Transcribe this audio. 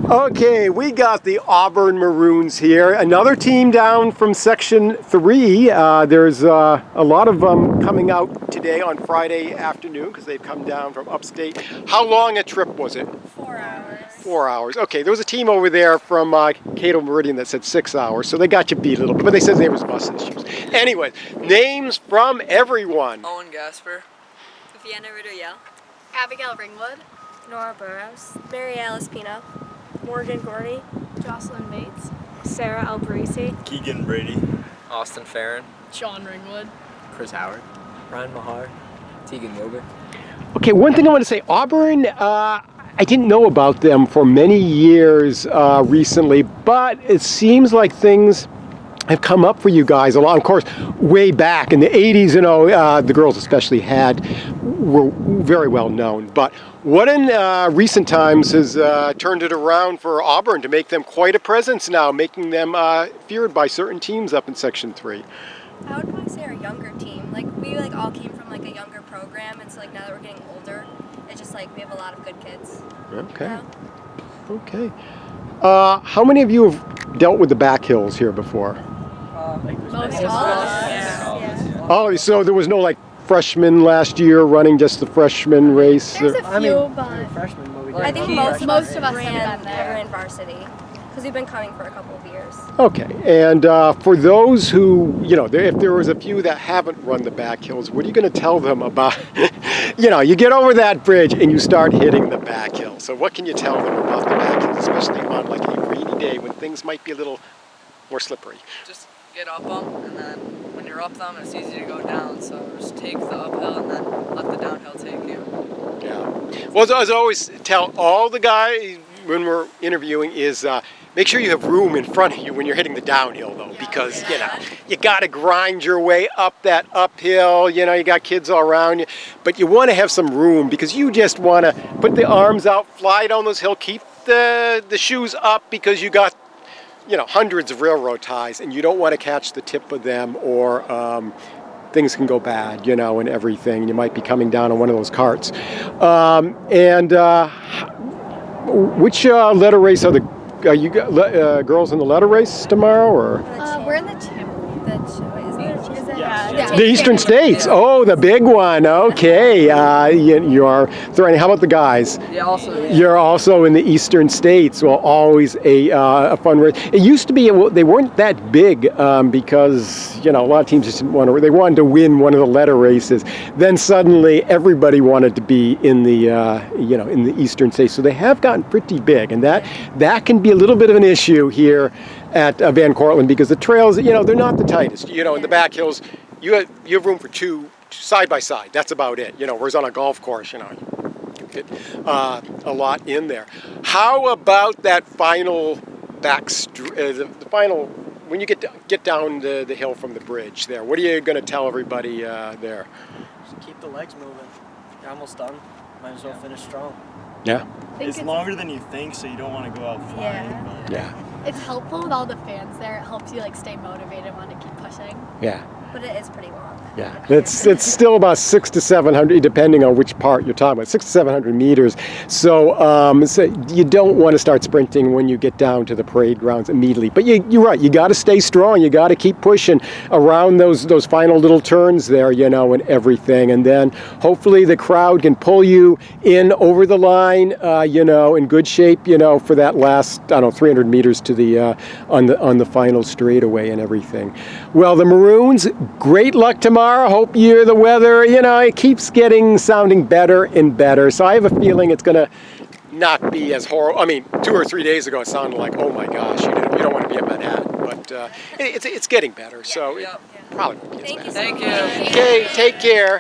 Okay, we got the Auburn Maroons here. Another team down from Section 3. There's a lot of them coming out today on Friday afternoon because they've come down from upstate. How long a trip was it? 4 hours. 4 hours. Okay, there was a team over there from Cato Meridian that said 6 hours, so they got you beat a little bit, but they said there was bus issues. Anyway, names from everyone. Owen Gasper. Vienna Rudoyel. Abigail Ringwood. Nora Burrows. Mary Alice Pino. Morgan Gordy. Jocelyn Bates. Sarah Albarisi. Keegan Brady. Austin Farron. Sean Ringwood. Chris Howard. Ryan Mahar. Tegan Wilbur. Okay, one thing I want to say, Auburn, I didn't know about them for many years recently, but it seems like things have come up for you guys a lot. Of course, way back in the 80s, you know, the girls especially were very well known. But what in recent times has turned it around for Auburn to make them quite a presence now, making them feared by certain teams up in Section 3? I would probably say our younger team. Like, we all came from a younger program, and so now that we're getting older, it's just we have a lot of good kids. Okay. Yeah. Okay. How many of you have dealt with the back hills here before? Most of us. Oh, so there was no freshmen last year running just the freshman race? There's a few, but I think most of us have ran been there. in varsity because we've been coming for a couple of years. Okay, and for those who, if there was a few that haven't run the back hills, what are you going to tell them about, you get over that bridge and you start hitting the back hill. So what can you tell them about the back hills, especially on a rainy day when things might be a little more slippery? Just get up them, and then when you're up them, it's easy to go down. So just take the uphill and then let the downhill take you. Yeah. Well, as I always tell all the guys when we're interviewing is make sure you have room in front of you when you're hitting the downhill, though, because, you got to grind your way up that uphill. You got kids all around you. But you want to have some room because you just want to put the arms out, fly down those hills, keep the shoes up because you got, hundreds of railroad ties, and you don't want to catch the tip of them or things can go bad, and everything. You might be coming down on one of those carts. Which letter race are you girls in the letter race tomorrow, or? We're in the champ. The Eastern States. Oh, the big one. Okay. You are throwing. How about the guys? Yeah, also. You're also in the Eastern States. Well, always a fun race. It used to be they weren't that big because a lot of teams just didn't want to. They wanted to win one of the letter races. Then suddenly everybody wanted to be in the in the Eastern States. So they have gotten pretty big, and that can be a little bit of an issue here at Van Cortlandt because the trails, they're not the tightest. In the back hills, you have room for two side by side. That's about it. Whereas on a golf course, you fit a lot in there. How about that final the final when you get down the hill from the bridge there? What are you going to tell everybody there? Just keep the legs moving. You're almost done. Might as well finish strong. Yeah. It's longer than you think, so you don't want to go out flying. Yeah. It's helpful with all the fans there. It helps you stay motivated and want to keep pushing. Yeah. But it is pretty long. Yeah, it's still about 600 to 700, depending on which part you're talking about, 600 to 700 meters. So, you don't want to start sprinting when you get down to the parade grounds immediately. But you're right, you got to stay strong. You got to keep pushing around those final little turns there, and everything. And then hopefully the crowd can pull you in over the line, in good shape, for that last, 300 meters to the on the final straightaway and everything. Well, the Maroons, great luck tomorrow. Hope the weather, it keeps sounding better and better. So I have a feeling it's going to not be as horrible. I mean, 2 or 3 days ago it sounded like, oh my gosh, you don't want to be at Manhattan. But it's getting better. So it probably won't be as bad. Thank you. Okay, take care.